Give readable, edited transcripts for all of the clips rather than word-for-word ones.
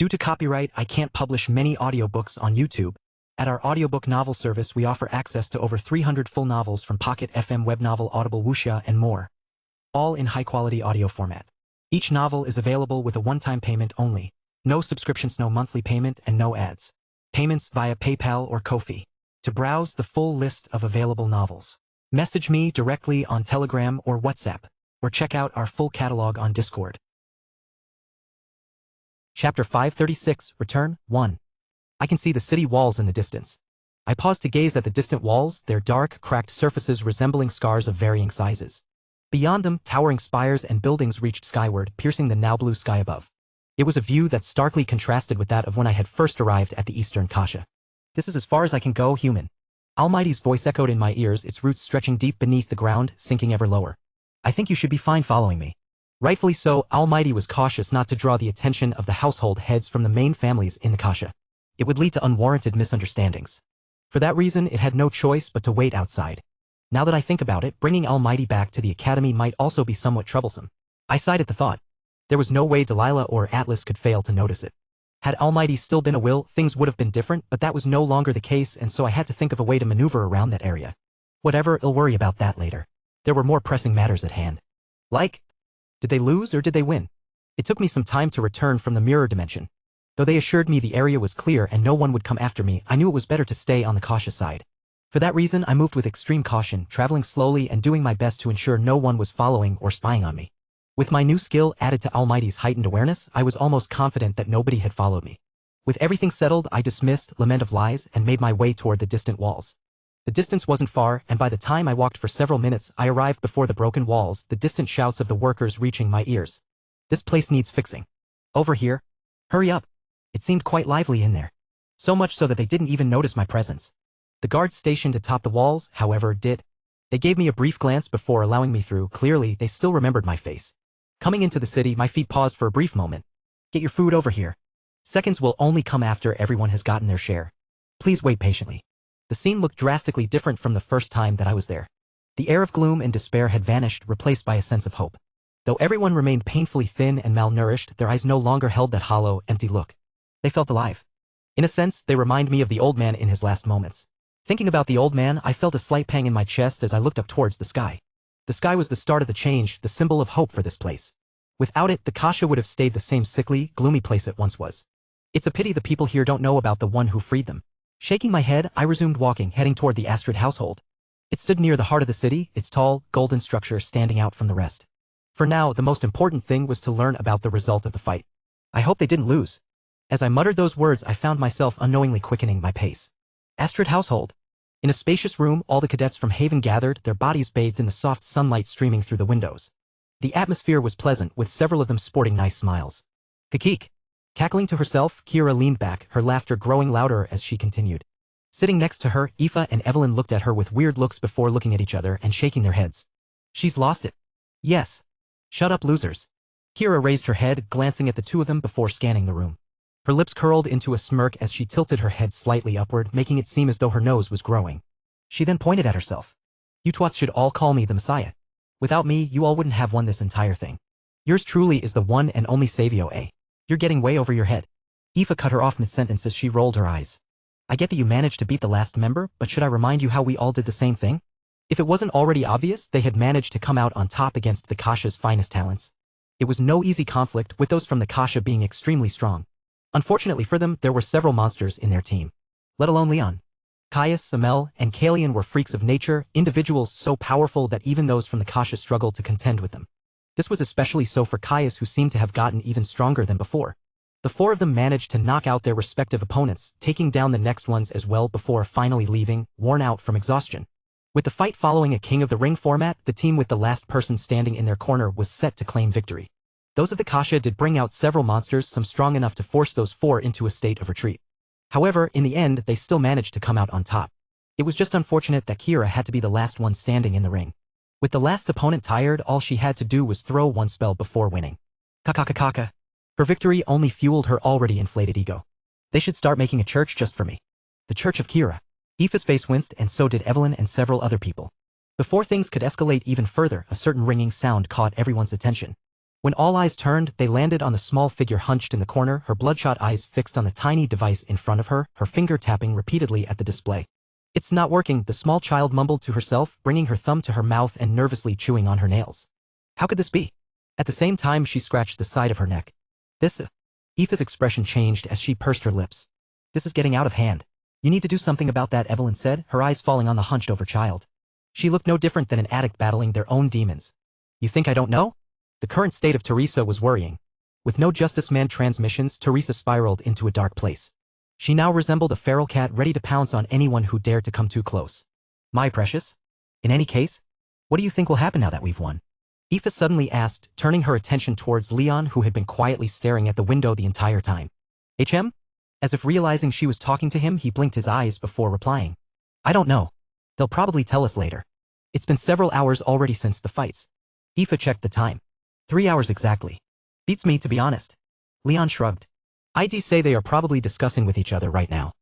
Due to copyright, I can't publish many audiobooks on YouTube. At our audiobook novel service, we offer access to over 300 full novels from Pocket FM, Webnovel, Audible, Wuxia, and more, all in high-quality audio format. Each novel is available with a one-time payment only. No subscriptions, no monthly payment, and no ads. Payments via PayPal or Ko-fi. To browse the full list of available novels, message me directly on Telegram or WhatsApp, or check out our full catalog on Discord. Chapter 536, Return 1. I can see the city walls in the distance. I pause to gaze at the distant walls, their dark, cracked surfaces resembling scars of varying sizes. Beyond them, towering spires and buildings reached skyward, piercing the now blue sky above. It was a view that starkly contrasted with that of when I had first arrived at the Eastern Kasha. This is as far as I can go, human. Almighty's voice echoed in my ears, its roots stretching deep beneath the ground, sinking ever lower. I think you should be fine following me. Rightfully so, Almighty was cautious not to draw the attention of the household heads from the main families in the Kasha. It would lead to unwarranted misunderstandings. For that reason, it had no choice but to wait outside. Now that I think about it, bringing Almighty back to the academy might also be somewhat troublesome. I sighed at the thought. There was no way Delilah or Atlas could fail to notice it. Had Almighty still been a will, things would have been different, but that was no longer the case, and so I had to think of a way to maneuver around that area. Whatever, I'll worry about that later. There were more pressing matters at hand. Like, did they lose or did they win? It took me some time to return from the mirror dimension. Though they assured me the area was clear and no one would come after me, I knew it was better to stay on the cautious side. For that reason, I moved with extreme caution, traveling slowly and doing my best to ensure no one was following or spying on me. With my new skill added to Almighty's heightened awareness, I was almost confident that nobody had followed me. With everything settled, I dismissed Lament of Lies and made my way toward the distant walls. The distance wasn't far, and by the time I walked for several minutes, I arrived before the broken walls, the distant shouts of the workers reaching my ears. This place needs fixing. Over here. Hurry up. It seemed quite lively in there. So much so that they didn't even notice my presence. The guards stationed atop the walls, however, did. They gave me a brief glance before allowing me through. Clearly, they still remembered my face. Coming into the city, my feet paused for a brief moment. Get your food over here. Seconds will only come after everyone has gotten their share. Please wait patiently. The scene looked drastically different from the first time that I was there. The air of gloom and despair had vanished, replaced by a sense of hope. Though everyone remained painfully thin and malnourished, their eyes no longer held that hollow, empty look. They felt alive. In a sense, they remind me of the old man in his last moments. Thinking about the old man, I felt a slight pang in my chest as I looked up towards the sky. The sky was the start of the change, the symbol of hope for this place. Without it, the Kasha would have stayed the same sickly, gloomy place it once was. It's a pity the people here don't know about the one who freed them. Shaking my head, I resumed walking, heading toward the Astrid household. It stood near the heart of the city, its tall, golden structure standing out from the rest. For now, the most important thing was to learn about the result of the fight. I hope they didn't lose. As I muttered those words, I found myself unknowingly quickening my pace. Astrid household. In a spacious room, all the cadets from Haven gathered, their bodies bathed in the soft sunlight streaming through the windows. The atmosphere was pleasant, with several of them sporting nice smiles. Kikik. Cackling to herself, Kira leaned back, her laughter growing louder as she continued. Sitting next to her, Aoife and Evelyn looked at her with weird looks before looking at each other and shaking their heads. She's lost it. Yes. Shut up, losers. Kira raised her head, glancing at the two of them before scanning the room. Her lips curled into a smirk as she tilted her head slightly upward, making it seem as though her nose was growing. She then pointed at herself. You twats should all call me the Messiah. Without me, you all wouldn't have won this entire thing. Yours truly is the one and only Savio, eh? You're getting way over your head. Aoife cut her off mid-sentence as she rolled her eyes. I get that you managed to beat the last member, but should I remind you how we all did the same thing? If it wasn't already obvious, they had managed to come out on top against the Kasha's finest talents. It was no easy conflict, with those from the Kasha being extremely strong. Unfortunately for them, there were several monsters in their team. Let alone Leon. Caius, Amel, and Kalian were freaks of nature, individuals so powerful that even those from the Kasha struggled to contend with them. This was especially so for Caius, who seemed to have gotten even stronger than before. The four of them managed to knock out their respective opponents, taking down the next ones as well before finally leaving, worn out from exhaustion. With the fight following a King of the Ring format, the team with the last person standing in their corner was set to claim victory. Those of the Kasha did bring out several monsters, some strong enough to force those four into a state of retreat. However, in the end, they still managed to come out on top. It was just unfortunate that Kira had to be the last one standing in the ring. With the last opponent tired, all she had to do was throw one spell before winning. Kakakakaka. Her victory only fueled her already inflated ego. They should start making a church just for me. The Church of Kira. Aoife's face winced, and so did Evelyn and several other people. Before things could escalate even further, a certain ringing sound caught everyone's attention. When all eyes turned, they landed on the small figure hunched in the corner, her bloodshot eyes fixed on the tiny device in front of her, her finger tapping repeatedly at the display. "It's not working," the small child mumbled to herself, bringing her thumb to her mouth and nervously chewing on her nails. How could this be? At the same time, she scratched the side of her neck. Aoife's expression changed as she pursed her lips. "This is getting out of hand. You need to do something about that," Evelyn said, her eyes falling on the hunched-over child. She looked no different than an addict battling their own demons. "You think I don't know?" The current state of Teresa was worrying. With no Justice Man transmissions, Teresa spiraled into a dark place. She now resembled a feral cat ready to pounce on anyone who dared to come too close. "My precious? In any case, what do you think will happen now that we've won?" Aoife suddenly asked, turning her attention towards Leon, who had been quietly staring at the window the entire time. "HM?" As if realizing she was talking to him, he blinked his eyes before replying. "I don't know. They'll probably tell us later. It's been several hours already since the fights." Aoife checked the time. 3 hours exactly. "Beats me, to be honest." Leon shrugged. "I'd say they are probably discussing with each other right now."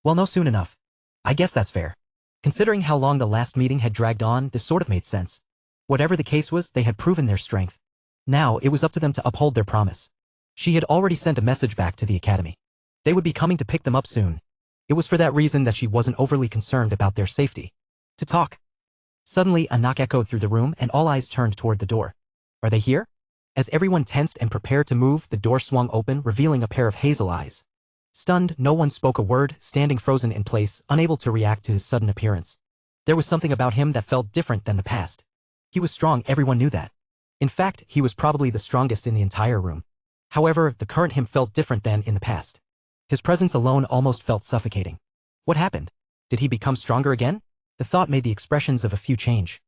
"Well, no, soon enough. I guess that's fair. Considering how long the last meeting had dragged on, this sort of made sense. Whatever the case was, they had proven their strength. Now, it was up to them to uphold their promise. She had already sent a message back to the academy. They would be coming to pick them up soon. It was for that reason that she wasn't overly concerned about their safety. To talk. Suddenly, a knock echoed through the room and all eyes turned toward the door. "Are they here?" As everyone tensed and prepared to move, the door swung open, revealing a pair of hazel eyes. Stunned, no one spoke a word, standing frozen in place, unable to react to his sudden appearance. There was something about him that felt different than the past. He was strong, everyone knew that. In fact, he was probably the strongest in the entire room. However, the current him felt different than in the past. His presence alone almost felt suffocating. What happened? Did he become stronger again? The thought made the expressions of a few change.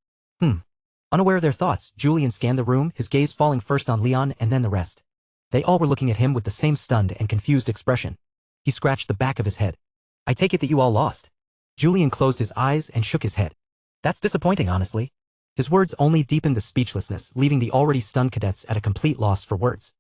Unaware of their thoughts, Julian scanned the room, his gaze falling first on Leon and then the rest. They all were looking at him with the same stunned and confused expression. He scratched the back of his head. "I take it that you all lost." Julian closed his eyes and shook his head. "That's disappointing, honestly." His words only deepened the speechlessness, leaving the already stunned cadets at a complete loss for words.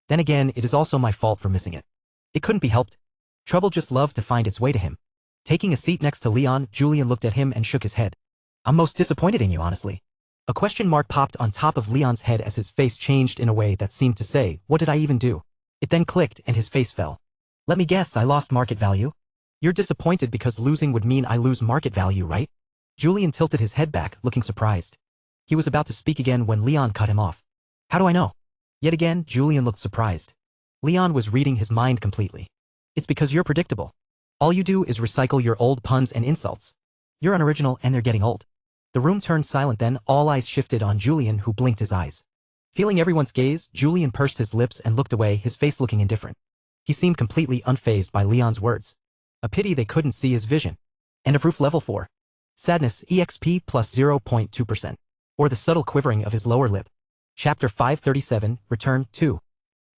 "Then again, it is also my fault for missing it. It couldn't be helped. Trouble just loved to find its way to him." Taking a seat next to Leon, Julian looked at him and shook his head. "I'm most disappointed in you, honestly." A question mark popped on top of Leon's head as his face changed in a way that seemed to say, "What did I even do?" It then clicked and his face fell. "Let me guess, I lost market value?" "You're disappointed because losing would mean I lose market value, right?" Julian tilted his head back, looking surprised. He was about to speak again when Leon cut him off. "How do I know?" Yet again, Julian looked surprised. Leon was reading his mind completely. "It's because you're predictable. All you do is recycle your old puns and insults. You're unoriginal and they're getting old." The room turned silent then, all eyes shifted on Julian, who blinked his eyes. Feeling everyone's gaze, Julian pursed his lips and looked away, his face looking indifferent. He seemed completely unfazed by Leon's words. A pity they couldn't see his vision. End of roof level 4. Sadness, EXP plus 0.2%. Or the subtle quivering of his lower lip. Chapter 537, Return 2.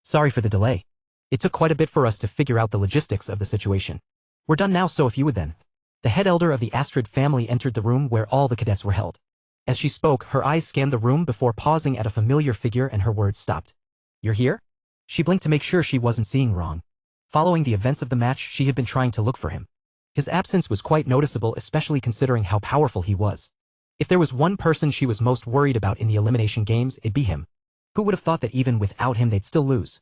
"Sorry for the delay. It took quite a bit for us to figure out the logistics of the situation. We're done now, so if you would then." The head elder of the Astrid family entered the room where all the cadets were held. As she spoke, her eyes scanned the room before pausing at a familiar figure and her words stopped. "You're here?" She blinked to make sure she wasn't seeing wrong. Following the events of the match, she had been trying to look for him. His absence was quite noticeable, especially considering how powerful he was. If there was one person she was most worried about in the elimination games, it'd be him. Who would have thought that even without him they'd still lose?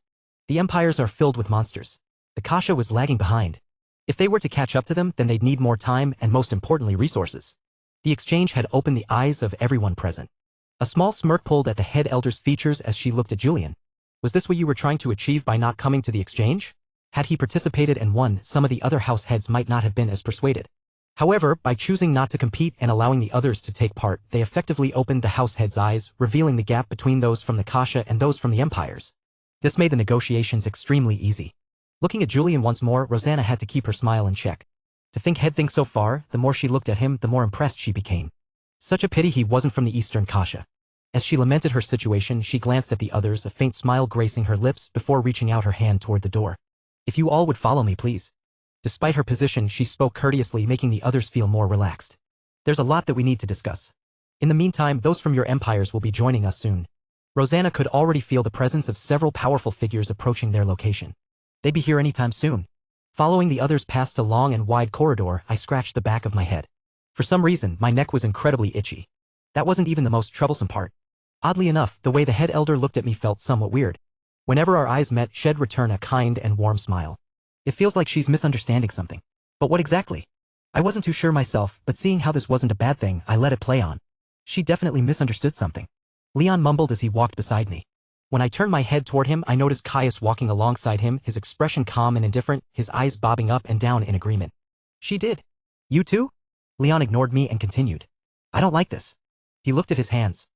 The empires are filled with monsters. The Kasha was lagging behind. If they were to catch up to them, then they'd need more time and, most importantly, resources. The exchange had opened the eyes of everyone present. A small smirk pulled at the head elder's features as she looked at Julian. Was this what you were trying to achieve by not coming to the exchange? Had he participated and won, some of the other house heads might not have been as persuaded. However, by choosing not to compete and allowing the others to take part, they effectively opened the house heads' eyes, revealing the gap between those from the Kasha and those from the empires. This made the negotiations extremely easy. Looking at Julian once more, Rosanna had to keep her smile in check. To think he'd think so far, the more she looked at him, the more impressed she became. Such a pity he wasn't from the Eastern Kasha. As she lamented her situation, she glanced at the others, a faint smile gracing her lips before reaching out her hand toward the door. "If you all would follow me, please." Despite her position, she spoke courteously, making the others feel more relaxed. "There's a lot that we need to discuss. In the meantime, those from your empires will be joining us soon." Rosanna could already feel the presence of several powerful figures approaching their location. "They'd be here anytime soon." Following the others past a long and wide corridor, I scratched the back of my head. For some reason, my neck was incredibly itchy. That wasn't even the most troublesome part. Oddly enough, the way the head elder looked at me felt somewhat weird. Whenever our eyes met, she'd return a kind and warm smile. It feels like she's misunderstanding something. But what exactly? I wasn't too sure myself, but seeing how this wasn't a bad thing, I let it play on. She definitely misunderstood something. Leon mumbled as he walked beside me. When I turned my head toward him, I noticed Caius walking alongside him, his expression calm and indifferent, his eyes bobbing up and down in agreement. She did. You too? Leon ignored me and continued. I don't like this. He looked at his hands.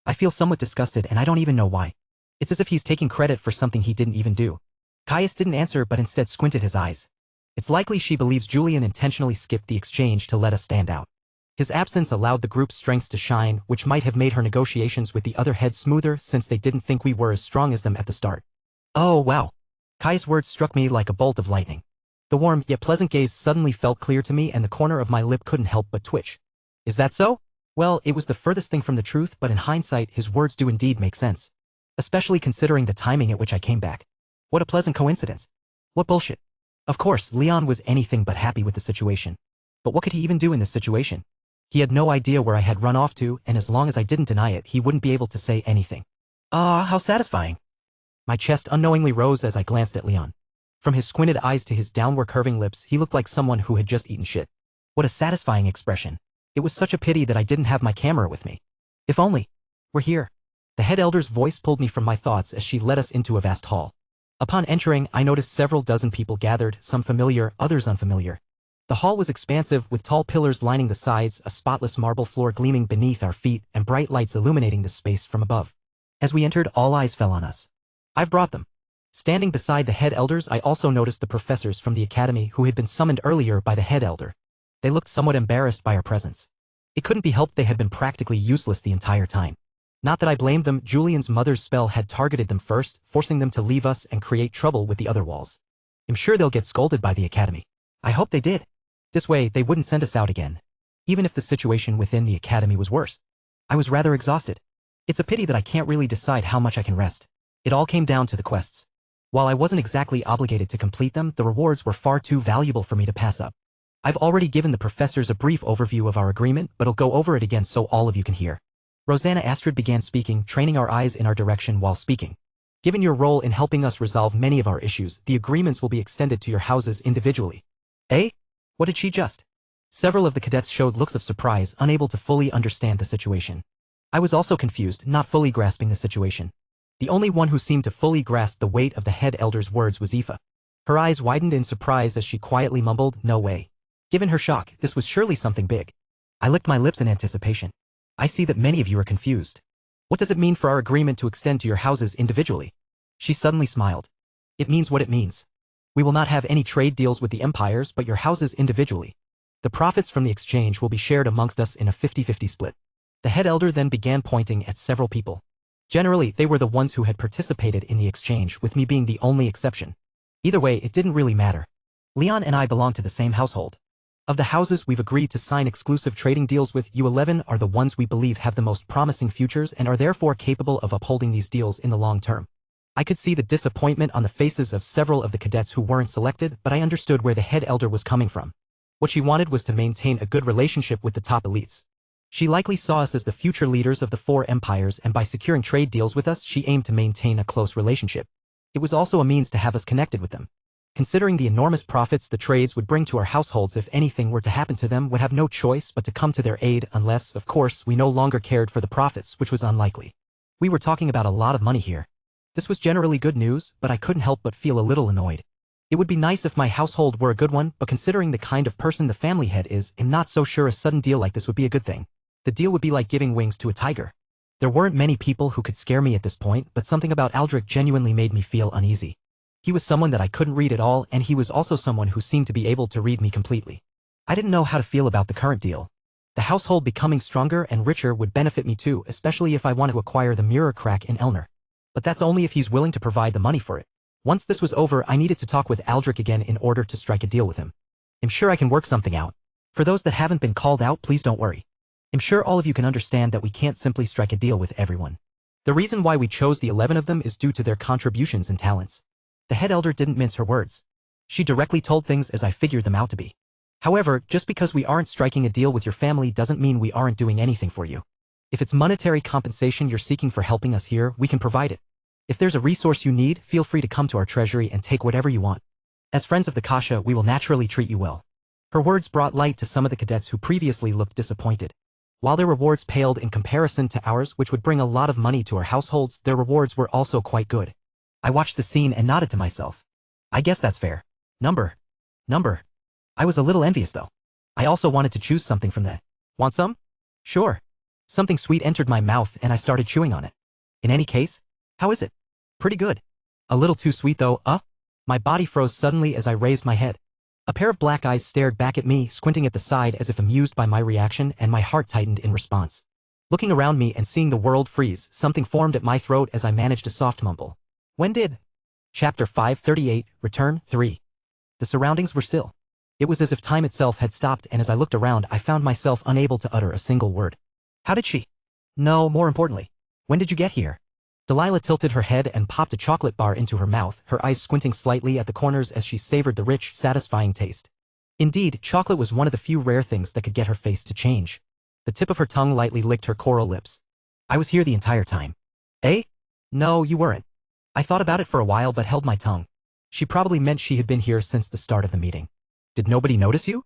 I feel somewhat disgusted and I don't even know why. It's as if he's taking credit for something he didn't even do. Caius didn't answer but instead squinted his eyes. It's likely she believes Julian intentionally skipped the exchange to let us stand out. His absence allowed the group's strengths to shine, which might have made her negotiations with the other heads smoother since they didn't think we were as strong as them at the start. Oh wow. Caius' words struck me like a bolt of lightning. The warm yet pleasant gaze suddenly felt clear to me and the corner of my lip couldn't help but twitch. Is that so? Well, it was the furthest thing from the truth, but in hindsight his words do indeed make sense. Especially considering the timing at which I came back. What a pleasant coincidence. What bullshit. Of course, Leon was anything but happy with the situation. But what could he even do in this situation? He had no idea where I had run off to, and as long as I didn't deny it, he wouldn't be able to say anything. Ah, how satisfying. My chest unknowingly rose as I glanced at Leon. From his squinted eyes to his downward curving lips, he looked like someone who had just eaten shit. What a satisfying expression. It was such a pity that I didn't have my camera with me. If only. We're here. The head elder's voice pulled me from my thoughts as she led us into a vast hall. Upon entering, I noticed several dozen people gathered, some familiar, others unfamiliar. The hall was expansive, with tall pillars lining the sides, a spotless marble floor gleaming beneath our feet, and bright lights illuminating the space from above. As we entered, all eyes fell on us. I've brought them. Standing beside the head elders, I also noticed the professors from the academy who had been summoned earlier by the head elder. They looked somewhat embarrassed by our presence. It couldn't be helped they had been practically useless the entire time. Not that I blamed them, Julian's mother's spell had targeted them first, forcing them to leave us and create trouble with the other walls. I'm sure they'll get scolded by the academy. I hope they did. This way, they wouldn't send us out again. Even if the situation within the academy was worse. I was rather exhausted. It's a pity that I can't really decide how much I can rest. It all came down to the quests. While I wasn't exactly obligated to complete them, the rewards were far too valuable for me to pass up. I've already given the professors a brief overview of our agreement, but I'll go over it again so all of you can hear. Rosanna Astrid began speaking, training our eyes in our direction while speaking. Given your role in helping us resolve many of our issues, the agreements will be extended to your houses individually. Eh? What did she just? Several of the cadets showed looks of surprise, unable to fully understand the situation. I was also confused, not fully grasping the situation. The only one who seemed to fully grasp the weight of the head elder's words was Aoife. Her eyes widened in surprise as she quietly mumbled, "No way." Given her shock, this was surely something big. I licked my lips in anticipation. I see that many of you are confused. What does it mean for our agreement to extend to your houses individually? She suddenly smiled. It means what it means. We will not have any trade deals with the empires, but your houses individually. The profits from the exchange will be shared amongst us in a 50-50 split. The head elder then began pointing at several people. Generally, they were the ones who had participated in the exchange, with me being the only exception. Either way, it didn't really matter. Leon and I belong to the same household. Of the houses we've agreed to sign exclusive trading deals with, you 11 are the ones we believe have the most promising futures and are therefore capable of upholding these deals in the long term. I could see the disappointment on the faces of several of the cadets who weren't selected, but I understood where the head elder was coming from. What she wanted was to maintain a good relationship with the top elites. She likely saw us as the future leaders of the 4 empires, and by securing trade deals with us, she aimed to maintain a close relationship. It was also a means to have us connected with them. Considering the enormous profits the trades would bring to our households, if anything were to happen to them, would have no choice but to come to their aid unless, of course, we no longer cared for the profits, which was unlikely. We were talking about a lot of money here. This was generally good news, but I couldn't help but feel a little annoyed. It would be nice if my household were a good one, but considering the kind of person the family head is, I'm not so sure a sudden deal like this would be a good thing. The deal would be like giving wings to a tiger. There weren't many people who could scare me at this point, but something about Aldrich genuinely made me feel uneasy. He was someone that I couldn't read at all, and he was also someone who seemed to be able to read me completely. I didn't know how to feel about the current deal. The household becoming stronger and richer would benefit me too, especially if I wanted to acquire the mirror crack in Elner. But that's only if he's willing to provide the money for it. Once this was over, I needed to talk with Aldrich again in order to strike a deal with him. I'm sure I can work something out. For those that haven't been called out, please don't worry. I'm sure all of you can understand that we can't simply strike a deal with everyone. The reason why we chose the 11 of them is due to their contributions and talents. The head elder didn't mince her words. She directly told things as I figured them out to be. However, just because we aren't striking a deal with your family doesn't mean we aren't doing anything for you. If it's monetary compensation you're seeking for helping us here, we can provide it. If there's a resource you need, feel free to come to our treasury and take whatever you want. As friends of the Kasha, we will naturally treat you well. Her words brought light to some of the cadets who previously looked disappointed. While their rewards paled in comparison to ours, which would bring a lot of money to our households, their rewards were also quite good. I watched the scene and nodded to myself. I guess that's fair. Number. I was a little envious though. I also wanted to choose something from that. Want some? Sure. Something sweet entered my mouth and I started chewing on it. In any case, how is it? Pretty good. A little too sweet though, My body froze suddenly as I raised my head. A pair of black eyes stared back at me, squinting at the side as if amused by my reaction, and my heart tightened in response. Looking around me and seeing the world freeze, something formed at my throat as I managed a soft mumble. When did? Chapter 538, Return 3. The surroundings were still. It was as if time itself had stopped, and as I looked around I found myself unable to utter a single word. How did she? No, more importantly, when did you get here? Delilah tilted her head and popped a chocolate bar into her mouth, her eyes squinting slightly at the corners as she savored the rich, satisfying taste. Indeed, chocolate was one of the few rare things that could get her face to change. The tip of her tongue lightly licked her coral lips. I was here the entire time. Eh? No, you weren't. I thought about it for a while but held my tongue. She probably meant she had been here since the start of the meeting. Did nobody notice you?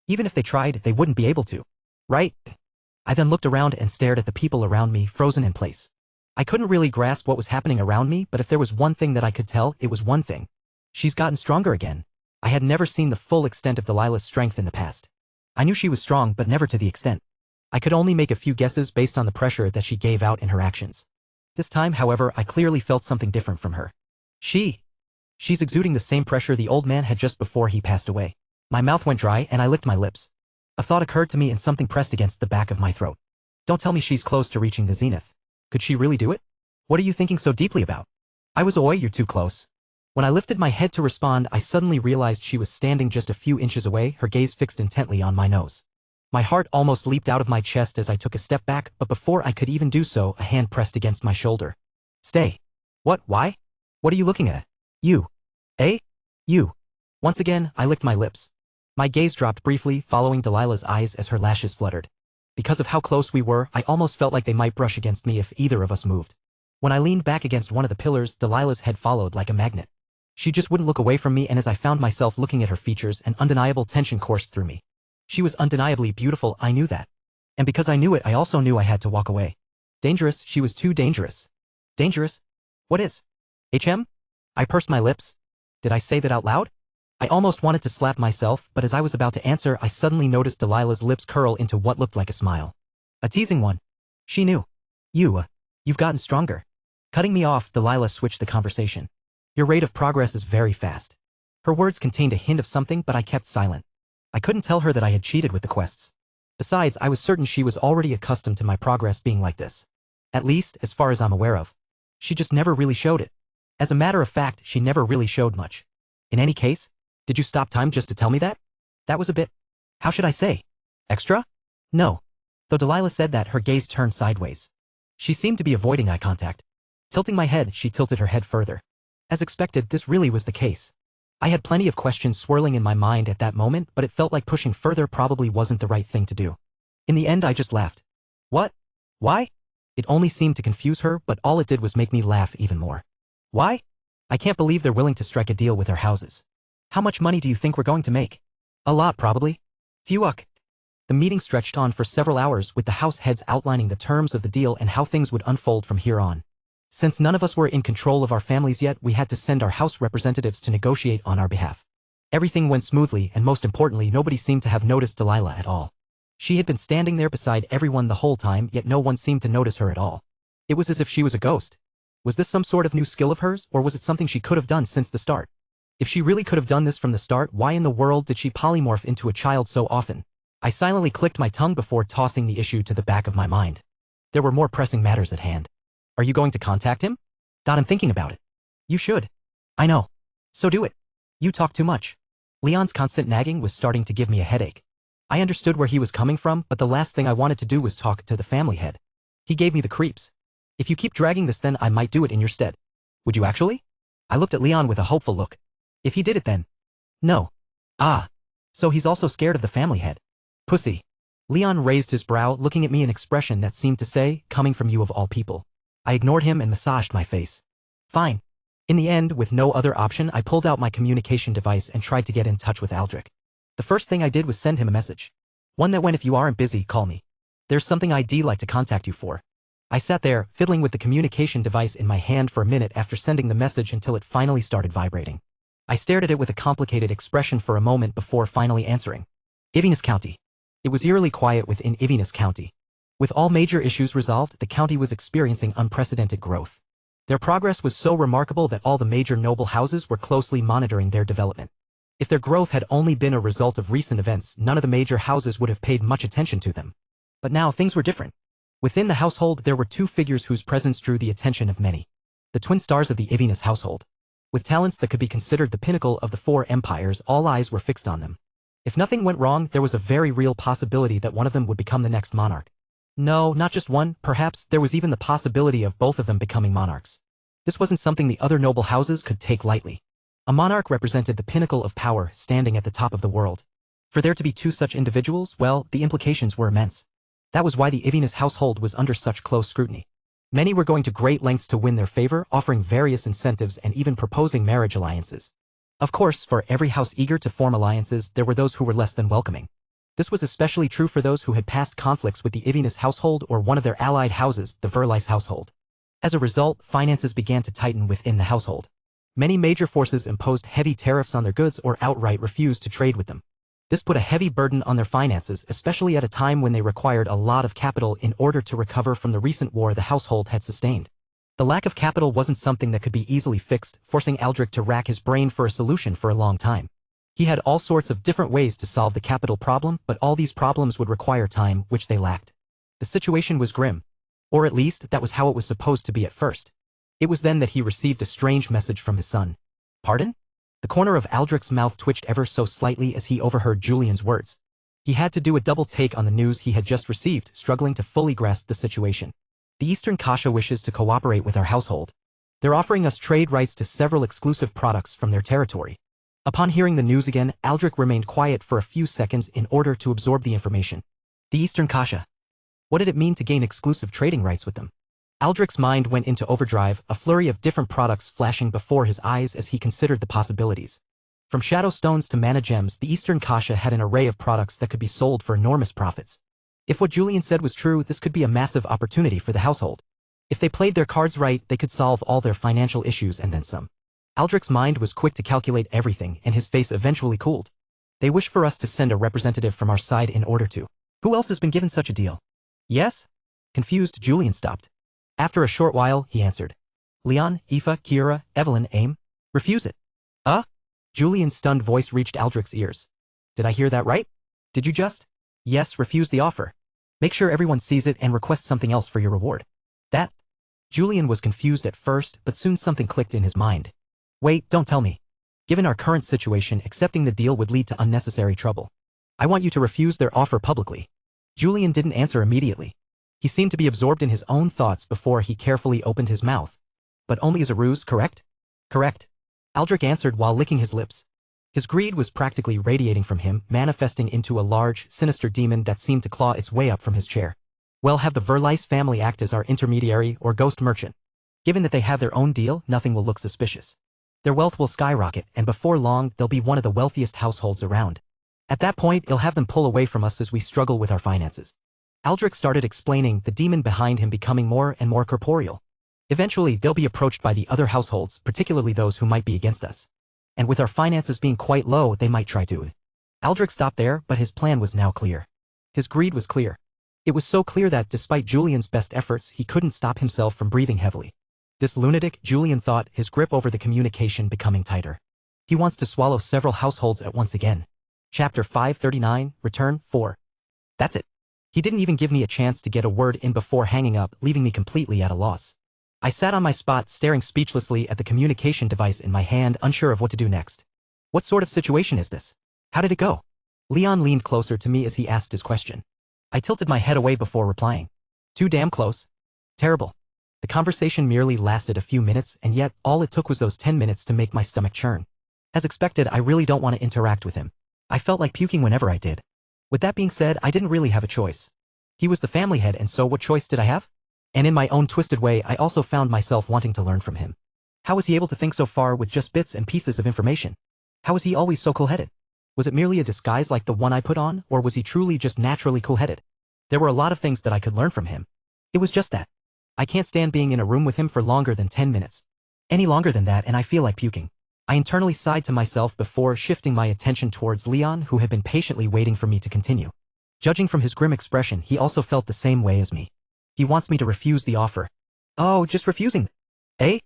Even if they tried, they wouldn't be able to. Right? I then looked around and stared at the people around me, frozen in place. I couldn't really grasp what was happening around me, but if there was one thing that I could tell, it was one thing. She's gotten stronger again. I had never seen the full extent of Delilah's strength in the past. I knew she was strong, but never to the extent. I could only make a few guesses based on the pressure that she gave out in her actions. This time, however, I clearly felt something different from her. She's exuding the same pressure the old man had just before he passed away. My mouth went dry and I licked my lips. A thought occurred to me and something pressed against the back of my throat. Don't tell me she's close to reaching the zenith. Could she really do it? What are you thinking so deeply about? I was you're too close. When I lifted my head to respond, I suddenly realized she was standing just a few inches away, her gaze fixed intently on my nose. My heart almost leaped out of my chest as I took a step back, but before I could even do so, a hand pressed against my shoulder. Stay. What? Why? What are you looking at? You. Eh? You. Once again, I licked my lips. My gaze dropped briefly, following Delilah's eyes as her lashes fluttered. Because of how close we were, I almost felt like they might brush against me if either of us moved. When I leaned back against one of the pillars, Delilah's head followed like a magnet. She just wouldn't look away from me, and as I found myself looking at her features, an undeniable tension coursed through me. She was undeniably beautiful, I knew that. And because I knew it, I also knew I had to walk away. Dangerous, she was too dangerous. Dangerous? What is? I pursed my lips. Did I say that out loud? I almost wanted to slap myself, but as I was about to answer, I suddenly noticed Delilah's lips curl into what looked like a smile. A teasing one. She knew. You've gotten stronger. Cutting me off, Delilah switched the conversation. Your rate of progress is very fast. Her words contained a hint of something, but I kept silent. I couldn't tell her that I had cheated with the quests. Besides, I was certain she was already accustomed to my progress being like this. At least, as far as I'm aware of. She just never really showed it. As a matter of fact, she never really showed much. In any case, did you stop time just to tell me that? That was a bit, how should I say, extra? No. Though Delilah said that, her gaze turned sideways. She seemed to be avoiding eye contact. Tilting my head, she tilted her head further. As expected, this really was the case. I had plenty of questions swirling in my mind at that moment, but it felt like pushing further probably wasn't the right thing to do. In the end, I just laughed. What? Why? It only seemed to confuse her, but all it did was make me laugh even more. Why? I can't believe they're willing to strike a deal with our houses. How much money do you think we're going to make? A lot, probably. Phew-uck. The meeting stretched on for several hours, with the house heads outlining the terms of the deal and how things would unfold from here on. Since none of us were in control of our families yet, we had to send our house representatives to negotiate on our behalf. Everything went smoothly, and most importantly, nobody seemed to have noticed Delilah at all. She had been standing there beside everyone the whole time, yet no one seemed to notice her at all. It was as if she was a ghost. Was this some sort of new skill of hers, or was it something she could have done since the start? If she really could have done this from the start, why in the world did she polymorph into a child so often? I silently clicked my tongue before tossing the issue to the back of my mind. There were more pressing matters at hand. Are you going to contact him? I'm thinking about it. You should. I know. So do it. You talk too much. Leon's constant nagging was starting to give me a headache. I understood where he was coming from, but the last thing I wanted to do was talk to the family head. He gave me the creeps. If you keep dragging this, then I might do it in your stead. Would you actually? I looked at Leon with a hopeful look. If he did it then. No. Ah. So he's also scared of the family head. Pussy. Leon raised his brow, looking at me in an expression that seemed to say, coming from you of all people. I ignored him and massaged my face. Fine. In the end, with no other option, I pulled out my communication device and tried to get in touch with Aldrich. The first thing I did was send him a message. One that went, if you aren't busy, call me. There's something I'd like to contact you for. I sat there, fiddling with the communication device in my hand for a minute after sending the message until it finally started vibrating. I stared at it with a complicated expression for a moment before finally answering. Inverness County. It was eerily quiet within Inverness County. With all major issues resolved, the county was experiencing unprecedented growth. Their progress was so remarkable that all the major noble houses were closely monitoring their development. If their growth had only been a result of recent events, none of the major houses would have paid much attention to them. But now things were different. Within the household there were two figures whose presence drew the attention of many. The twin stars of the Inverness household. With talents that could be considered the pinnacle of the four empires, all eyes were fixed on them. If nothing went wrong, there was a very real possibility that one of them would become the next monarch. No, not just one, perhaps there was even the possibility of both of them becoming monarchs. This wasn't something the other noble houses could take lightly. A monarch represented the pinnacle of power, standing at the top of the world. For there to be two such individuals, well, the implications were immense. That was why the Inverness household was under such close scrutiny. Many were going to great lengths to win their favor, offering various incentives and even proposing marriage alliances. Of course, for every house eager to form alliances, there were those who were less than welcoming. This was especially true for those who had past conflicts with the Inverness household or one of their allied houses, the Verlies household. As a result, finances began to tighten within the household. Many major forces imposed heavy tariffs on their goods or outright refused to trade with them. This put a heavy burden on their finances, especially at a time when they required a lot of capital in order to recover from the recent war the household had sustained. The lack of capital wasn't something that could be easily fixed, forcing Aldrich to rack his brain for a solution for a long time. He had all sorts of different ways to solve the capital problem, but all these problems would require time, which they lacked. The situation was grim. Or at least, that was how it was supposed to be at first. It was then that he received a strange message from his son. Pardon? The corner of Aldrich's mouth twitched ever so slightly as he overheard Julian's words. He had to do a double take on the news he had just received, struggling to fully grasp the situation. The Eastern Kasha wishes to cooperate with our household. They're offering us trade rights to several exclusive products from their territory. Upon hearing the news again, Aldrich remained quiet for a few seconds in order to absorb the information. The Eastern Kasha. What did it mean to gain exclusive trading rights with them? Aldrich's mind went into overdrive, a flurry of different products flashing before his eyes as he considered the possibilities. From shadow stones to mana gems, the Eastern Kasha had an array of products that could be sold for enormous profits. If what Julian said was true, this could be a massive opportunity for the household. If they played their cards right, they could solve all their financial issues and then some. Aldrich's mind was quick to calculate everything, and his face eventually cooled. They wish for us to send a representative from our side in order to. Who else has been given such a deal? Yes? Confused, Julian stopped. After a short while, he answered. Leon, Aoife, Kira, Evelyn, Aim. Refuse it. Julian's stunned voice reached Aldrich's ears. Did I hear that right? Did you just? Yes, refuse the offer. Make sure everyone sees it and request something else for your reward. That? Julian was confused at first, but soon something clicked in his mind. Wait, don't tell me. Given our current situation, accepting the deal would lead to unnecessary trouble. I want you to refuse their offer publicly. Julian didn't answer immediately. He seemed to be absorbed in his own thoughts before he carefully opened his mouth. But only as a ruse, correct? Correct. Aldrich answered while licking his lips. His greed was practically radiating from him, manifesting into a large, sinister demon that seemed to claw its way up from his chair. Well, have the Verlies family act as our intermediary or ghost merchant. Given that they have their own deal, nothing will look suspicious. Their wealth will skyrocket, and before long, they'll be one of the wealthiest households around. At that point, it'll have them pull away from us as we struggle with our finances. Aldrich started explaining, the demon behind him becoming more and more corporeal. Eventually, they'll be approached by the other households, particularly those who might be against us. And with our finances being quite low, they might try to. Aldrich stopped there, but his plan was now clear. His greed was clear. It was so clear that, despite Julian's best efforts, he couldn't stop himself from breathing heavily. This lunatic, Julian thought, his grip over the communication becoming tighter. He wants to swallow several households at once again. Chapter 539, Return 4. That's it. He didn't even give me a chance to get a word in before hanging up, leaving me completely at a loss. I sat on my spot, staring speechlessly at the communication device in my hand, unsure of what to do next. What sort of situation is this? How did it go? Leon leaned closer to me as he asked his question. I tilted my head away before replying. Too damn close. Terrible. The conversation merely lasted a few minutes, and yet all it took was those 10 minutes to make my stomach churn. As expected, I really don't want to interact with him. I felt like puking whenever I did. With that being said, I didn't really have a choice. He was the family head, and so what choice did I have? And in my own twisted way, I also found myself wanting to learn from him. How was he able to think so far with just bits and pieces of information? How was he always so cool-headed? Was it merely a disguise like the one I put on, or was he truly just naturally cool-headed? There were a lot of things that I could learn from him. It was just that. I can't stand being in a room with him for longer than 10 minutes. Any longer than that and I feel like puking. I internally sighed to myself before shifting my attention towards Leon, who had been patiently waiting for me to continue. Judging from his grim expression, he also felt the same way as me. He wants me to refuse the offer. Oh, just refusing? Eh?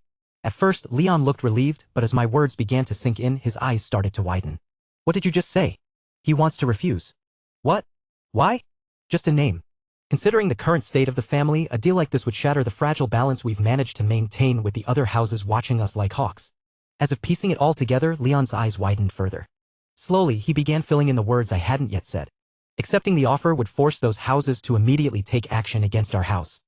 At first, Leon looked relieved, but as my words began to sink in, his eyes started to widen. What did you just say? He wants to refuse. What? Why? Just a name. Considering the current state of the family, a deal like this would shatter the fragile balance we've managed to maintain with the other houses watching us like hawks. As if piecing it all together, Leon's eyes widened further. Slowly, he began filling in the words I hadn't yet said. Accepting the offer would force those houses to immediately take action against our house.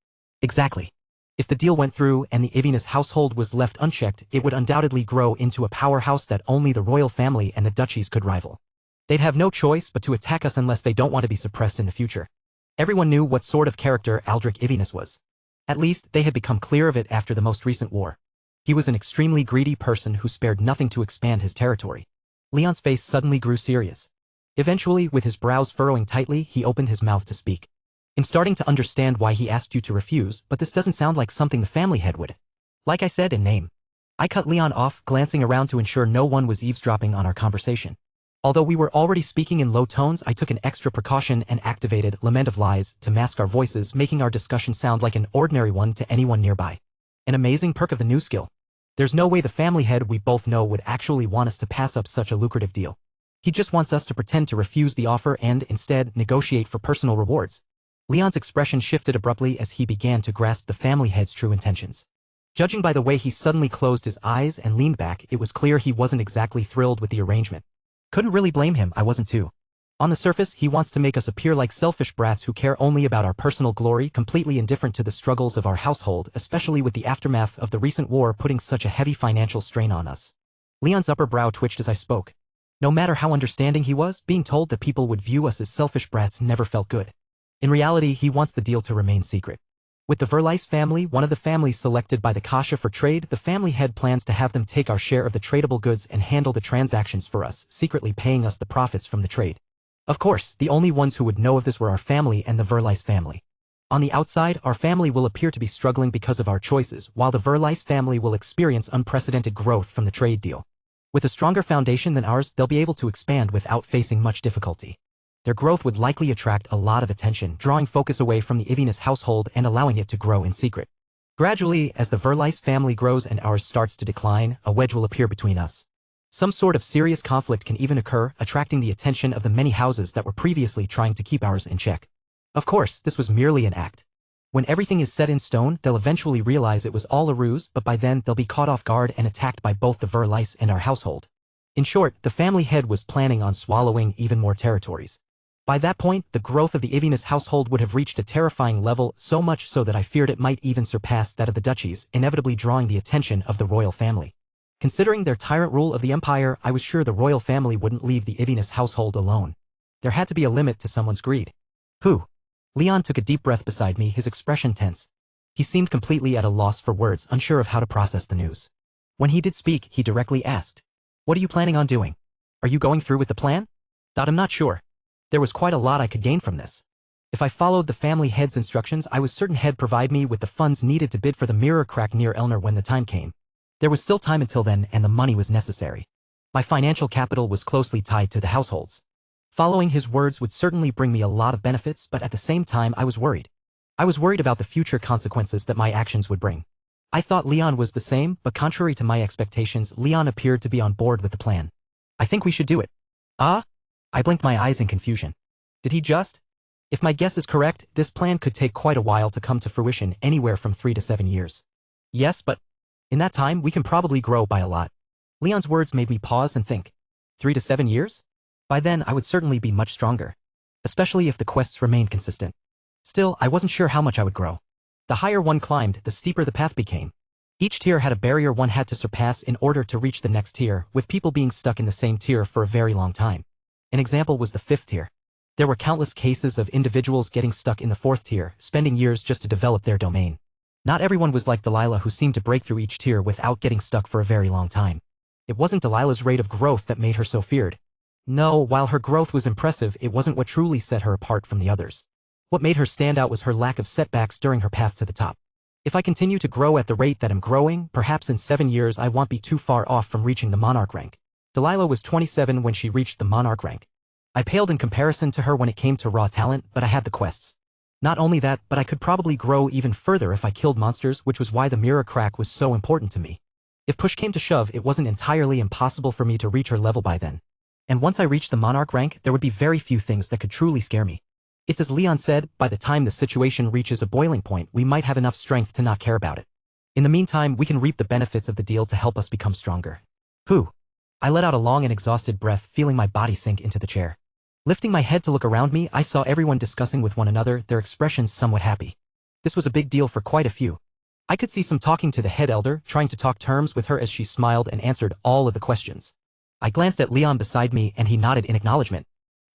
Exactly. If the deal went through and the Ivinus household was left unchecked, it would undoubtedly grow into a powerhouse that only the royal family and the duchies could rival. They'd have no choice but to attack us unless they don't want to be suppressed in the future. Everyone knew what sort of character Aldrich Ivinus was. At least, they had become clear of it after the most recent war. He was an extremely greedy person who spared nothing to expand his territory. Leon's face suddenly grew serious. Eventually, with his brows furrowing tightly, he opened his mouth to speak. I'm starting to understand why he asked you to refuse, but this doesn't sound like something the family head would. Like I said in name. I cut Leon off, glancing around to ensure no one was eavesdropping on our conversation. Although we were already speaking in low tones, I took an extra precaution and activated Lament of Lies to mask our voices, making our discussion sound like an ordinary one to anyone nearby. An amazing perk of the new skill. There's no way the family head we both know would actually want us to pass up such a lucrative deal. He just wants us to pretend to refuse the offer and, instead, negotiate for personal rewards. Leon's expression shifted abruptly as he began to grasp the family head's true intentions. Judging by the way he suddenly closed his eyes and leaned back, it was clear he wasn't exactly thrilled with the arrangement. Couldn't really blame him, I wasn't too. On the surface, he wants to make us appear like selfish brats who care only about our personal glory, completely indifferent to the struggles of our household, especially with the aftermath of the recent war putting such a heavy financial strain on us. Leon's upper brow twitched as I spoke. No matter how understanding he was, being told that people would view us as selfish brats never felt good. In reality, he wants the deal to remain secret. With the Verlice family, one of the families selected by the Kasha for trade, the family head plans to have them take our share of the tradable goods and handle the transactions for us, secretly paying us the profits from the trade. Of course, the only ones who would know of this were our family and the Verlice family. On the outside, our family will appear to be struggling because of our choices, while the Verlice family will experience unprecedented growth from the trade deal. With a stronger foundation than ours, they'll be able to expand without facing much difficulty. Their growth would likely attract a lot of attention, drawing focus away from the Ivinus household and allowing it to grow in secret. Gradually, as the Verlice family grows and ours starts to decline, a wedge will appear between us. Some sort of serious conflict can even occur, attracting the attention of the many houses that were previously trying to keep ours in check. Of course, this was merely an act. When everything is set in stone, they'll eventually realize it was all a ruse, but by then they'll be caught off guard and attacked by both the Verlice and our household. In short, the family head was planning on swallowing even more territories. By that point, the growth of the Ivinus household would have reached a terrifying level, so much so that I feared it might even surpass that of the duchies, inevitably drawing the attention of the royal family. Considering their tyrant rule of the empire, I was sure the royal family wouldn't leave the Ivinus household alone. There had to be a limit to someone's greed. Who? Leon took a deep breath beside me, his expression tense. He seemed completely at a loss for words, unsure of how to process the news. When he did speak, he directly asked, "What are you planning on doing? Are you going through with the plan?" I'm not sure. There was quite a lot I could gain from this. If I followed the family head's instructions, I was certain he'd provide me with the funds needed to bid for the mirror crack near Elner when the time came. There was still time until then, and the money was necessary. My financial capital was closely tied to the households. Following his words would certainly bring me a lot of benefits, but at the same time I was worried. I was worried about the future consequences that my actions would bring. I thought Leon was the same, but contrary to my expectations, Leon appeared to be on board with the plan. "I think we should do it." "Ah?" I blinked my eyes in confusion. Did he just? If my guess is correct, this plan could take quite a while to come to fruition, anywhere from 3 to 7 years. Yes, but in that time, we can probably grow by a lot. Leon's words made me pause and think. 3 to 7 years? By then, I would certainly be much stronger. Especially if the quests remained consistent. Still, I wasn't sure how much I would grow. The higher one climbed, the steeper the path became. Each tier had a barrier one had to surpass in order to reach the next tier, with people being stuck in the same tier for a very long time. An example was the 5th tier. There were countless cases of individuals getting stuck in the fourth tier, spending years just to develop their domain. Not everyone was like Delilah, who seemed to break through each tier without getting stuck for a very long time. It wasn't Delilah's rate of growth that made her so feared. No, while her growth was impressive, it wasn't what truly set her apart from the others. What made her stand out was her lack of setbacks during her path to the top. If I continue to grow at the rate that I'm growing, perhaps in 7 years I won't be too far off from reaching the Monarch rank. Delilah was 27 when she reached the Monarch rank. I paled in comparison to her when it came to raw talent, but I had the quests. Not only that, but I could probably grow even further if I killed monsters, which was why the mirror crack was so important to me. If push came to shove, it wasn't entirely impossible for me to reach her level by then. And once I reached the Monarch rank, there would be very few things that could truly scare me. It's as Leon said, by the time the situation reaches a boiling point, we might have enough strength to not care about it. In the meantime, we can reap the benefits of the deal to help us become stronger. Whew. I let out a long and exhausted breath, feeling my body sink into the chair. Lifting my head to look around me, I saw everyone discussing with one another, their expressions somewhat happy. This was a big deal for quite a few. I could see some talking to the head elder, trying to talk terms with her as she smiled and answered all of the questions. I glanced at Leon beside me and he nodded in acknowledgement.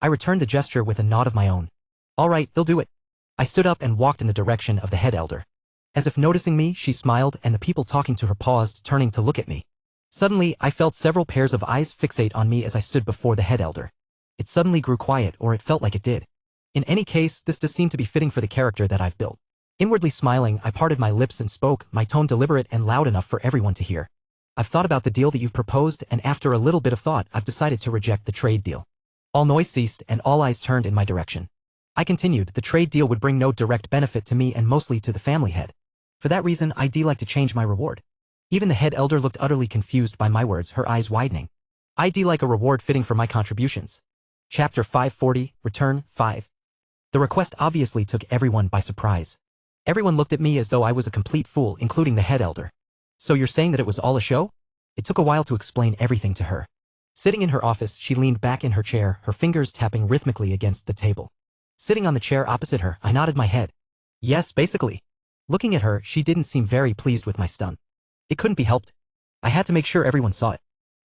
I returned the gesture with a nod of my own. All right, they'll do it. I stood up and walked in the direction of the head elder. As if noticing me, she smiled and the people talking to her paused, turning to look at me. Suddenly, I felt several pairs of eyes fixate on me as I stood before the head elder. It suddenly grew quiet, or it felt like it did. In any case, this does seem to be fitting for the character that I've built. Inwardly smiling, I parted my lips and spoke, my tone deliberate and loud enough for everyone to hear. I've thought about the deal that you've proposed, and after a little bit of thought, I've decided to reject the trade deal. All noise ceased and all eyes turned in my direction. I continued, the trade deal would bring no direct benefit to me and mostly to the family head. For that reason, I'd like to change my reward. Even the head elder looked utterly confused by my words, her eyes widening. I'd like a reward fitting for my contributions. Chapter 540, Return 5. The request obviously took everyone by surprise. Everyone looked at me as though I was a complete fool, including the head elder. So you're saying that it was all a show? It took a while to explain everything to her. Sitting in her office, she leaned back in her chair, her fingers tapping rhythmically against the table. Sitting on the chair opposite her, I nodded my head. Yes, basically. Looking at her, she didn't seem very pleased with my stunt. It couldn't be helped. I had to make sure everyone saw it.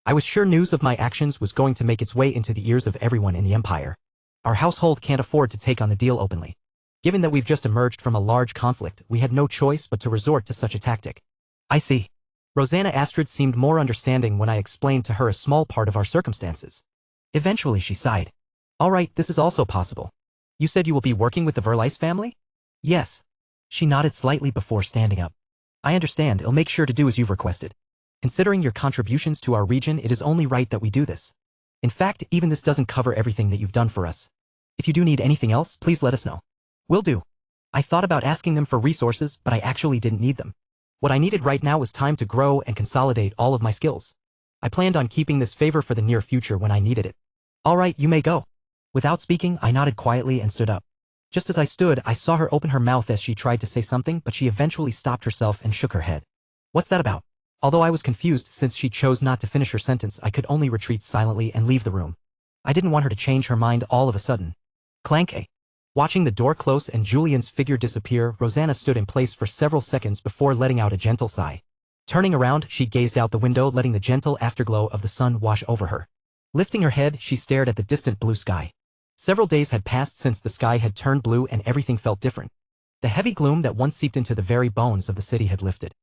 I was sure news of my actions was going to make its way into the ears of everyone in the Empire. Our household can't afford to take on the deal openly. Given that we've just emerged from a large conflict, we had no choice but to resort to such a tactic. I see. Rosanna Astrid seemed more understanding when I explained to her a small part of our circumstances. Eventually she sighed. All right, this is also possible. You said you will be working with the Verlice family? Yes. She nodded slightly before standing up. I understand, I'll make sure to do as you've requested. Considering your contributions to our region, it is only right that we do this. In fact, even this doesn't cover everything that you've done for us. If you do need anything else, please let us know. Will do. I thought about asking them for resources, but I actually didn't need them. What I needed right now was time to grow and consolidate all of my skills. I planned on keeping this favor for the near future when I needed it. All right, you may go. Without speaking, I nodded quietly and stood up. Just as I stood, I saw her open her mouth as she tried to say something, but she eventually stopped herself and shook her head. What's that about? Although I was confused since she chose not to finish her sentence, I could only retreat silently and leave the room. I didn't want her to change her mind all of a sudden. Clank. Watching the door close and Julian's figure disappear, Rosanna stood in place for several seconds before letting out a gentle sigh. Turning around, she gazed out the window, letting the gentle afterglow of the sun wash over her. Lifting her head, she stared at the distant blue sky. Several days had passed since the sky had turned blue and everything felt different. The heavy gloom that once seeped into the very bones of the city had lifted.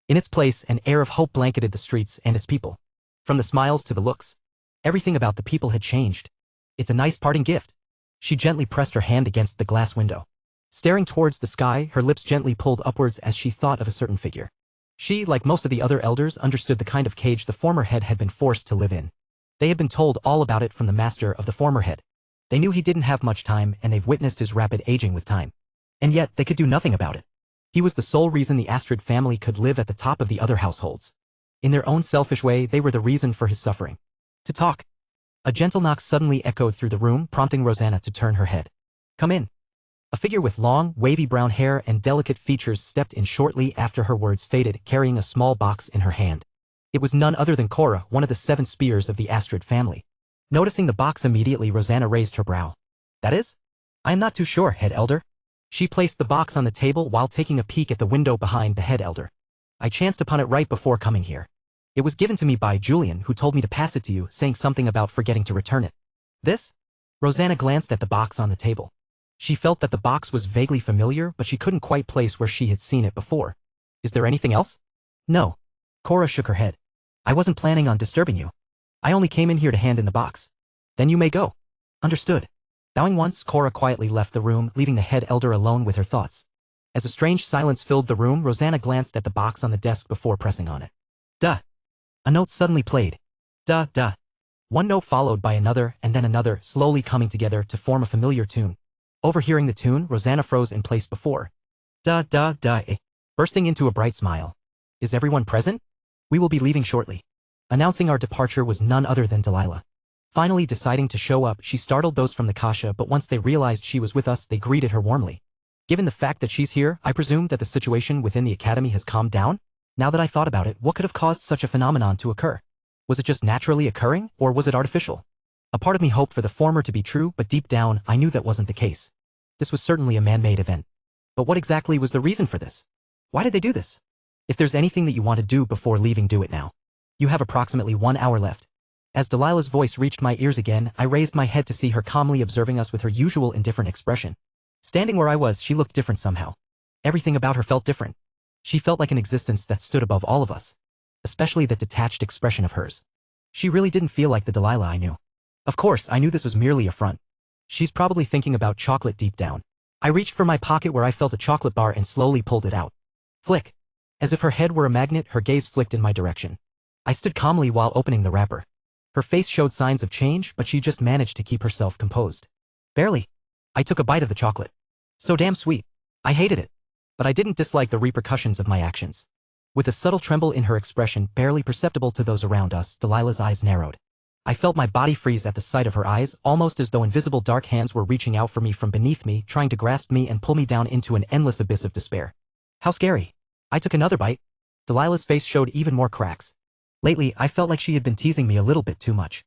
In its place, an air of hope blanketed the streets and its people. From the smiles to the looks, everything about the people had changed. It's a nice parting gift. She gently pressed her hand against the glass window. Staring towards the sky, her lips gently pulled upwards as she thought of a certain figure. She, like most of the other elders, understood the kind of cage the former head had been forced to live in. They had been told all about it from the master of the former head. They knew he didn't have much time, and they've witnessed his rapid aging with time. And yet, they could do nothing about it. He was the sole reason the Astrid family could live at the top of the other households. In their own selfish way, they were the reason for his suffering. To talk. A gentle knock suddenly echoed through the room, prompting Rosanna to turn her head. Come in. A figure with long, wavy brown hair and delicate features stepped in shortly after her words faded, carrying a small box in her hand. It was none other than Cora, one of the 7 spears of the Astrid family. Noticing the box immediately, Rosanna raised her brow. That is? I am not too sure, head elder. She placed the box on the table while taking a peek at the window behind the head elder. I chanced upon it right before coming here. It was given to me by Julian, who told me to pass it to you, saying something about forgetting to return it. This? Rosanna glanced at the box on the table. She felt that the box was vaguely familiar, but she couldn't quite place where she had seen it before. Is there anything else? No. Cora shook her head. I wasn't planning on disturbing you. I only came in here to hand in the box. Then you may go. Understood. Bowing once, Cora quietly left the room, leaving the head elder alone with her thoughts. As a strange silence filled the room, Rosanna glanced at the box on the desk before pressing on it. Duh. A note suddenly played. Duh, duh. One note followed by another and then another, slowly coming together to form a familiar tune. Overhearing the tune, Rosanna froze in place before. Duh, duh, duh, eh. Bursting into a bright smile. Is everyone present? We will be leaving shortly. Announcing our departure was none other than Delilah. Finally deciding to show up, she startled those from the Kasha, but once they realized she was with us, they greeted her warmly. Given the fact that she's here, I presume that the situation within the academy has calmed down? Now that I thought about it, what could have caused such a phenomenon to occur? Was it just naturally occurring, or was it artificial? A part of me hoped for the former to be true, but deep down, I knew that wasn't the case. This was certainly a man-made event. But what exactly was the reason for this? Why did they do this? If there's anything that you want to do before leaving, do it now. You have approximately 1 hour left. As Delilah's voice reached my ears again, I raised my head to see her calmly observing us with her usual indifferent expression. Standing where I was, she looked different somehow. Everything about her felt different. She felt like an existence that stood above all of us. Especially that detached expression of hers. She really didn't feel like the Delilah I knew. Of course, I knew this was merely a front. She's probably thinking about chocolate deep down. I reached for my pocket where I felt a chocolate bar and slowly pulled it out. Flick. As if her head were a magnet, her gaze flicked in my direction. I stood calmly while opening the wrapper. Her face showed signs of change, but she just managed to keep herself composed. Barely. I took a bite of the chocolate. So damn sweet. I hated it. But I didn't dislike the repercussions of my actions. With a subtle tremble in her expression, barely perceptible to those around us, Delilah's eyes narrowed. I felt my body freeze at the sight of her eyes, almost as though invisible dark hands were reaching out for me from beneath me, trying to grasp me and pull me down into an endless abyss of despair. How scary. I took another bite. Delilah's face showed even more cracks. Lately, I felt like she had been teasing me a little bit too much.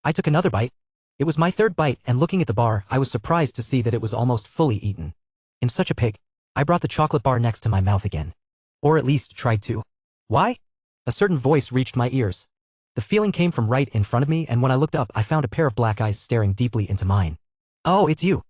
I took another bite. It was my third bite, and looking at the bar, I was surprised to see that it was almost fully eaten. I'm such a pig. I brought the chocolate bar next to my mouth again. Or at least tried to. Why? A certain voice reached my ears. The feeling came from right in front of me, and when I looked up, I found a pair of black eyes staring deeply into mine. Oh, it's you.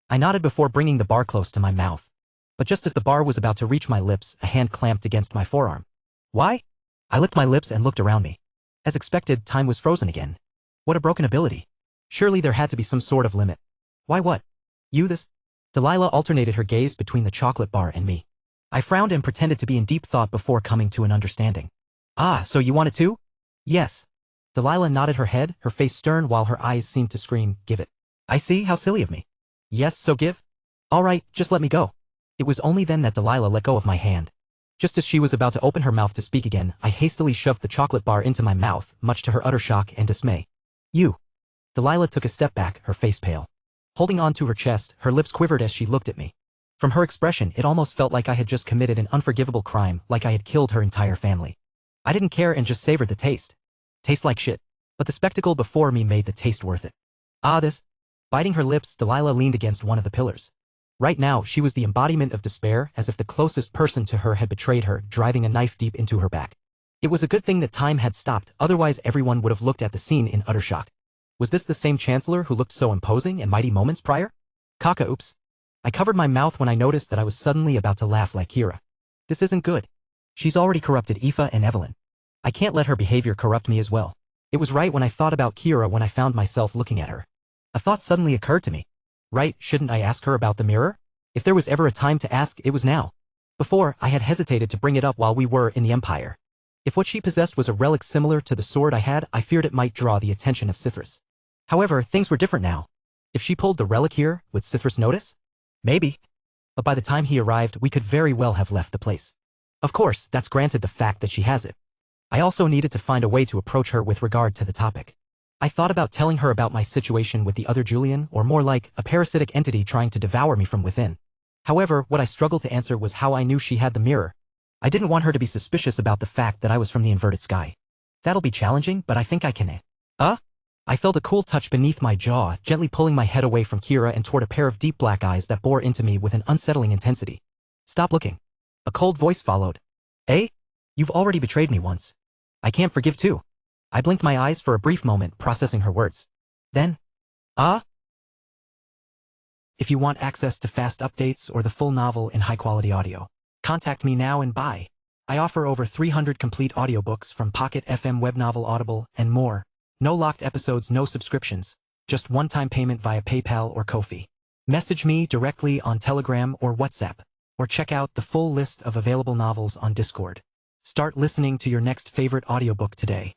I nodded before bringing the bar close to my mouth. But just as the bar was about to reach my lips, a hand clamped against my forearm. Why? I licked my lips and looked around me. As expected, time was frozen again. What a broken ability. Surely there had to be some sort of limit. Why what? You this? Delilah alternated her gaze between the chocolate bar and me. I frowned and pretended to be in deep thought before coming to an understanding. Ah, so you want it too? Yes. Delilah nodded her head, her face stern while her eyes seemed to scream, give it. I see, how silly of me. Yes, so give? All right, just let me go. It was only then that Delilah let go of my hand. Just as she was about to open her mouth to speak again, I hastily shoved the chocolate bar into my mouth, much to her utter shock and dismay. You. Delilah took a step back, her face pale. Holding on to her chest, her lips quivered as she looked at me. From her expression, it almost felt like I had just committed an unforgivable crime, like I had killed her entire family. I didn't care and just savored the taste. Tastes like shit. But the spectacle before me made the taste worth it. Ah, this. Biting her lips, Delilah leaned against one of the pillars. Right now, she was the embodiment of despair, as if the closest person to her had betrayed her, driving a knife deep into her back. It was a good thing that time had stopped, otherwise everyone would have looked at the scene in utter shock. Was this the same chancellor who looked so imposing and mighty moments prior? Kaka oops. I covered my mouth when I noticed that I was suddenly about to laugh like Kira. This isn't good. She's already corrupted Aoife and Evelyn. I can't let her behavior corrupt me as well. It was right when I thought about Kira when I found myself looking at her. A thought suddenly occurred to me. Right, shouldn't I ask her about the mirror? If there was ever a time to ask, it was now. Before, I had hesitated to bring it up while we were in the Empire. If what she possessed was a relic similar to the sword I had, I feared it might draw the attention of Cithras. However, things were different now. If she pulled the relic here, would Cithras notice? Maybe. But by the time he arrived, we could very well have left the place. Of course, that's granted the fact that she has it. I also needed to find a way to approach her with regard to the topic. I thought about telling her about my situation with the other Julian, or more like, a parasitic entity trying to devour me from within. However, what I struggled to answer was how I knew she had the mirror. I didn't want her to be suspicious about the fact that I was from the inverted sky. That'll be challenging, but I think I can. I felt a cool touch beneath my jaw, gently pulling my head away from Kira and toward a pair of deep black eyes that bore into me with an unsettling intensity. Stop looking. A cold voice followed. Eh? You've already betrayed me once. I can't forgive too. I blinked my eyes for a brief moment, processing her words. Then, If you want access to fast updates or the full novel in high-quality audio, contact me now and buy. I offer over 300 complete audiobooks from Pocket FM, Webnovel, Audible, and more. No locked episodes, no subscriptions, just one-time payment via PayPal or Ko-fi. Message me directly on Telegram or WhatsApp, or check out the full list of available novels on Discord. Start listening to your next favorite audiobook today.